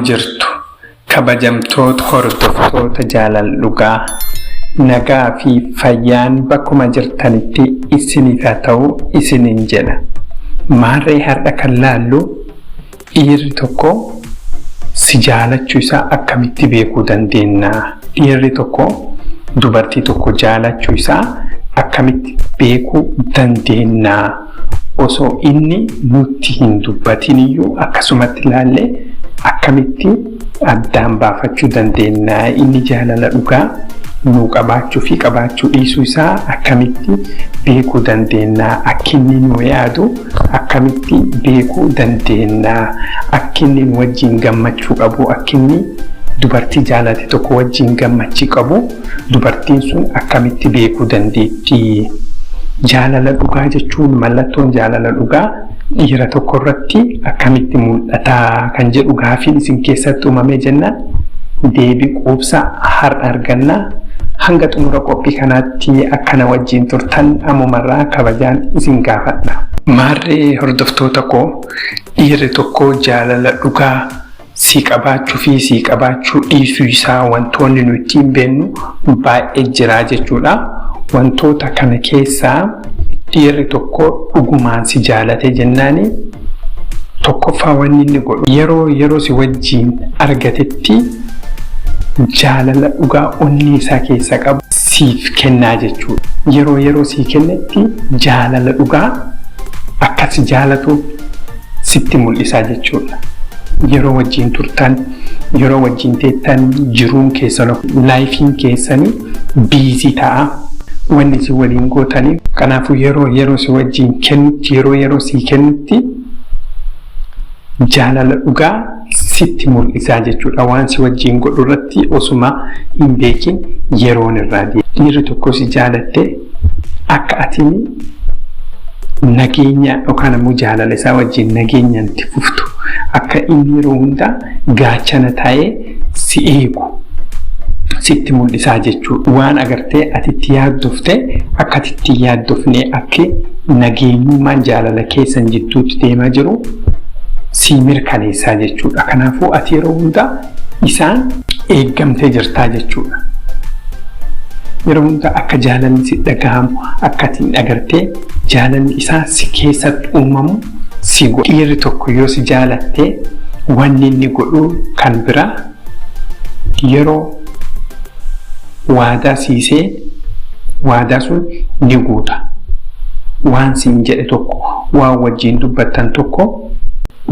jirtu kabajamtoota hordoftoota jaalala dhugaa nagaa fi fayyaan bakkuma jirtanitti isiniif haa ta'u isiniin jedha. Maarree har'a kan laallu dhiirri tokko si jaalachuu isaa akkamitti beekuu dandeenya? Dhiirri tokko dubartii tokko jaalachuu isaa akkamitti beekuu dandeenya? Osoo inni nutti hin dubbatin iyyuu akkasumatti ilaallee akkamitti addaan baafachuu dandeenya? Inni jaalala dhugaa nuu qabaachuu fi qabaachuu dhiisuu isaa akkamitti beekuu dandeenya? Akkinni nu yaadu akkamitti beekuu dandeenya? Akkinni nu wajjin gammachuu qabu, akkinni dubartii jaalate tokko wajjin gammachii qabu, dubartiin sun akkamitti beekuu dandeetti? Jaalala dhugaa jechuun mallattoon jaalala dhugaa dhiira tokko irratti akkamitti mul'ata kan jedhu gaafiin isin keessatti uumamee jennaan deebii quubsaa har'a arganna. Hanga xumura qophii kanaatti akkana wajjin turtan ammumarraa kabajaan isin gaafadha. Maarree hordoftoota koo, dhiirri tokko jaalala dhugaa si qabaachuu fi si qabaachuu dhiisuu isaa wantoonni nuti ittiin beeknu baay'ee jira jechuudha. Wantoota kana keessaa dhiirri tokko dhugumaan si jaalate jennaani tokkoffaa wanni inni godhu yeroo si wajjin argatetti jaalala dhugaa onni isaa keessa qabu siif kennaa jechuudha. Yeroo sii kennetti jaalala dhugaa akka si jaalatu sitti mul'isaa jechuudha. Yeroo wajjin turtan, yeroo wajjin teettan jiruun keessan, laayifiin keessanii biizii ta'a. Wanni si waliin gootanii kanaafuu yeroo si wajjin kennutti, yeroo sii kennutti jaalala dhugaa sitti mul'isaa jechuudha. Waan si wajjin godhu irratti osuma hin beekin yeroon irraa deema. Dhiirri tokko si jaalatte akka atini nageenya yookaan ammoo jaalala isaa wajjin nageenyaan itti fuftu, akka inni yeroo hunda gaachana taa'ee si eegu sitti mul'isaa jechuudha. Waan agartee ati itti yaaddofte akka ati itti yaaddofne akka nageenyummaan jaalala keessan jidduutti deemaa jiru si mirkaneessaa jechuudha. Kanaafuu ati yeroo hunda isaan eeggamtee jirtaa jechuudha. Yeroo hunda akka jaalalli si dhagahamu, akka ati agartee jaalalli isaa si keessatti uumamu si godha. Dhiirri tokko yoo si jaalatte wanni inni godhu kan biraa yeroo waadaa siisee waadaa sun ni guuta. Waan siin jedhe tokko, waan wajjin dubbattan tokko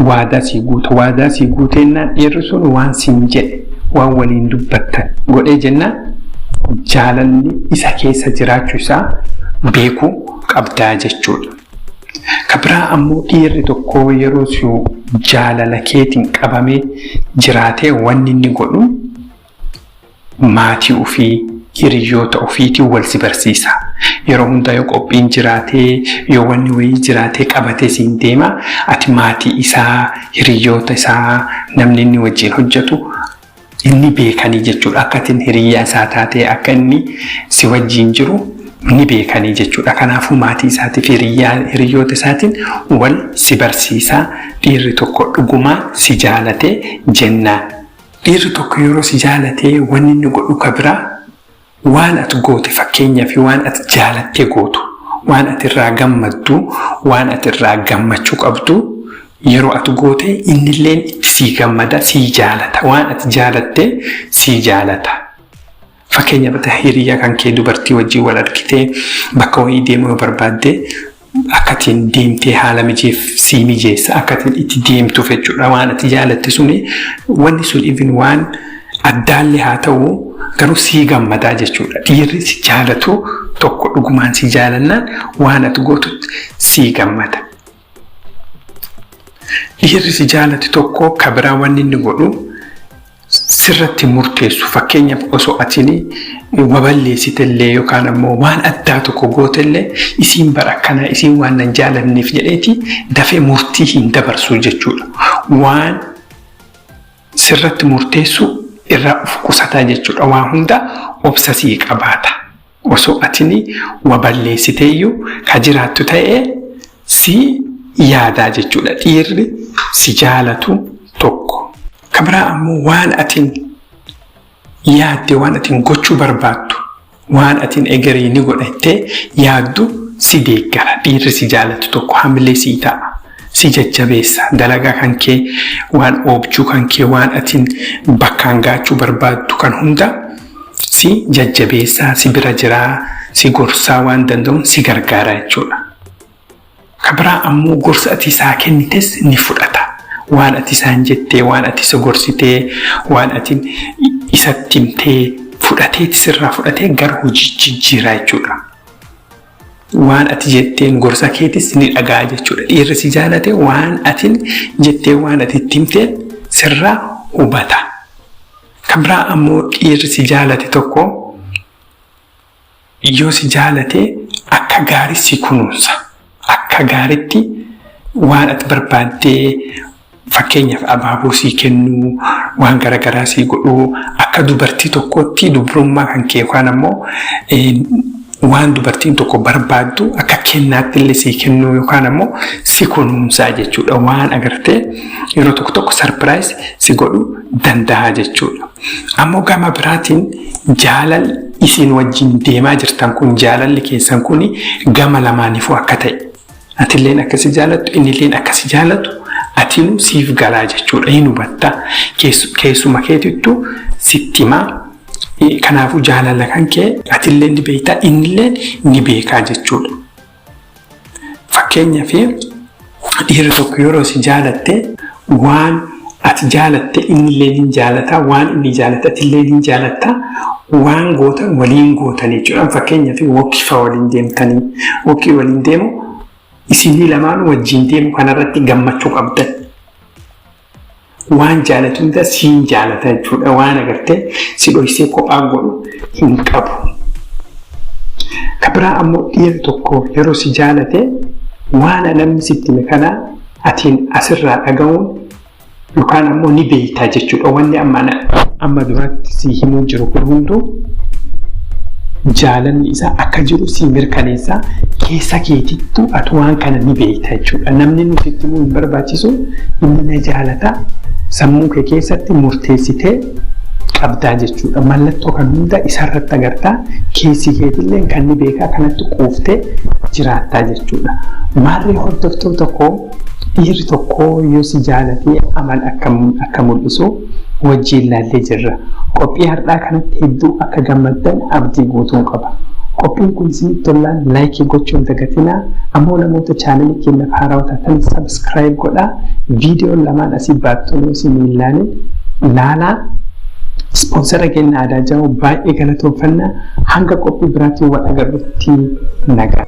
waadaa sii guuta. Waadaa sii guuteennaan dhiirri sun waan siin jedhe, waan waliin dubbattan godhee jennaan jaalalli isa keessa jiraachuu isaa beekuu qabdaa jechuudha. Kabiraa ammoo dhiirri tokko yeroo si jaalala keetiin qabamee jiraatee wanni inni godhu maatii ofii, hiriyoota ofiitiin wal si barsiisa. Yeroo hunda yoo qophiin jiraatee, yoo wanni wayii jiraatee qabatee siin deema, ati maatii isaa, hiriyoota isaa, namni inni wajjin hojjetu inni beekanii jechuudha. Akka atiin hiriyyaa isaa taatee akka inni si wajjin jiru ni beekanii jechuudha. Kanaafuu maatii isaatiif hiriyoota isaatiin wal si barsiisa. Dhiirri tokko dhugumaan si jaalatee jennaan. Dhiirri tokko yeroo si jaalatee wanni inni godhu kabiraa waan ati goote, fakkeenyaaf waan ati jaalattee gootu, waan ati irraa gammaddu, waan ati irraa gammachuu qabdu yeroo ati goote innilleen itti sii gammada, sii jaalata. Waan ati jaalattee sii jaalata. Fakkeenyaaf hiriyyaa kan kee dubartii wajjin wal argitee bakka wayii deemuu barbaadde akkatiin deemtee haala sii mijeessa, akkatiin itti deemtuuf jechuudha. Waan ati jaalatte suni wanni sun even waan addaallee haa ta'u garuu sii gammadaa jechuudha. Dhiirri si jaalatu tokko dhugumaan si jaalannaan waan ati gootutti sii gammada. Dhiirri si jaalatu tokko kabiraa wanni inni godhu sirratti murteessu. Fakkeenyaaf osoo atini waballeessitellee yookaan ammoo waan addaa tokko gootellee isiin bara akkanaa, isiin waan nan jaalanneef jedheeti dafee murtii hin dabarsu jechuudha. Waan sirratti murteessu irraa of qusataa jechuudha. Waan hunda obsasii qabaata. Osoo atini waballeessiteeyyuu ka jiraattu ta'ee si yaadaa jechuudha. Dhiirri si jaalatu tokko kabraa ammoo waan atiin yaadde waan atiin gochuu barbaaddu waan atiin egeree ni godhattee yaaddu si deeggara. Dhiirri si jaalatu tokko hamilee si ta'a. Si jajjabeessa dalagaa kan kee waan oobjuu kan kee waan atiin bakkaan gaachuu barbaaddu kan hunda si jajjabeessa si bira jiraa si gorsaa waan danda'uun si gargaara jechuudha. Kabraa ammoo gorsa ati isaa kennites ni fudhata. Waan ati isaan jettee waan ati isa gorsitee waan ati isatti himtee fudhatee sirraa fudhatee gara hojii jijjiiraa jechuudha. Waan ati jetteen gorsa keetis ni dhagaa jechuudha. Dhiirri si jaalate waan ati jettee waan ati himtee sirraa hubata. Kabraa ammoo dhiirri si jaalate tokko yoo si jaalate akka gaarii si kunuunsa. Akka gaariitti waan ati barbaaddee fakkeenyaaf abaaboo si kennuu waan garagaraa si godhuu akka dubartii tokkotti dubrummaa kan kee yookaan ammoo waan dubartiin tokko barbaaddu akka kennaatti illee si kennuu yookaan ammoo si kunuunsaa jechuudha. Waan agartee yeroo tokko sarpiraayis si godhuu danda'a jechuudha. Ammoo gama biraatiin jaalal isin wajjin deemaa jirtan kun jaalalli keessan kun gama lamaaniifuu akka ta'e. Atilleen akkasi jaalattu innilleen akkasi jaalatu atiin siif galaa jechuudha. Hin hubatta keessuma keetittu sitti himaa. Kanaafuu jaalala kan kee atillee ni beektaa innillee ni beekaa jechuudha. Fakkeenyaaf dhiirri tokko yeroo si jaalatte waan ati jaalatte innillee ni jaalataa waan inni jaalatte atillee ni jaalataa waan gootan waliin gootan jechuudha. Fakkeenyaaf wokkifa waliin deemtanii wokkii waliin deemu isinii lamaan wajjin deemu kanarratti gammachuu qabdan. Waan jaalatu hunda siin jaalata jechuudha. Waan agartee si dhoksee kophaa godhu hin qabu. Kabraa ammoo dhiirri tokko yeroo si jaalate waan namni sitti hime kana atiin asirraa dhaga'uun yookaan ammoo ni beektaa jechuudha. Wanni amma duratti si himuu jiru kun hunduu jaalalli isaa akka jiru si mirkaneessa keessa keetittu ati waan kana ni beekta jechuudha. Namni nuti itti himuu hin barbaachisu inni na jaalata sammuu kee keessatti murteessitee qabdaa jechuudha. Mallattoo kan hunda isarratti agartaa keessi keetillee kan ni beekaa kanatti quuftee jiraattaa jechuudha. Maarree hordoftoota tokko dhiirri tokko yoo si jaalatee amal akka mul'isu wajjin ilaallee jirra. Qophii har'aa kanatti hedduu akka gammaddan abdii guutuun qaba. Qophiin kun isinitti tolaan laayikii gochuun dagatinaa. Ammoo namoota chaanalii keenya haaraa taatan sabskiraayib godhaa. Viidiyoon lamaan asii baattoon isin ilaalin laalaa. Ispoonsara keenya aadaa jahu baay'ee galatoomfannaa. Hanga qophii biraatiin wal agarrutti nagaa.